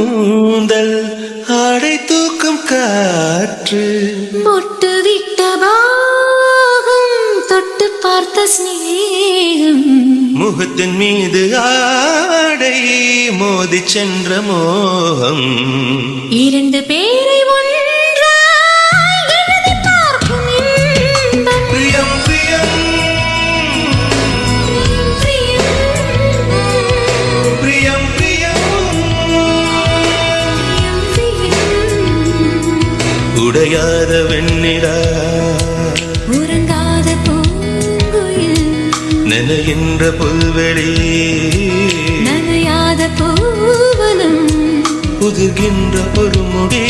கூந்தல் ஆடை தூக்கும் காற்று பொட்டு விட்ட பாகம் தொட்டு பார்த்த ஸ்நேகம் முகத்தின் மீது ஆடை மோதி சென்ற மோகம் இரண்டு பேரை ஒன்றாய் எழுதி பார்க்கும் இன்பம். பிரியம் பிரியம் பிரியம், பிரியம் பிரியம் உடையாத வெண்ணிடா உறங்காத பூங்குயில் நனைகின்ற புல்வெளி நனையாத பூவனம் உதிர்கின்ற ஒரு முடி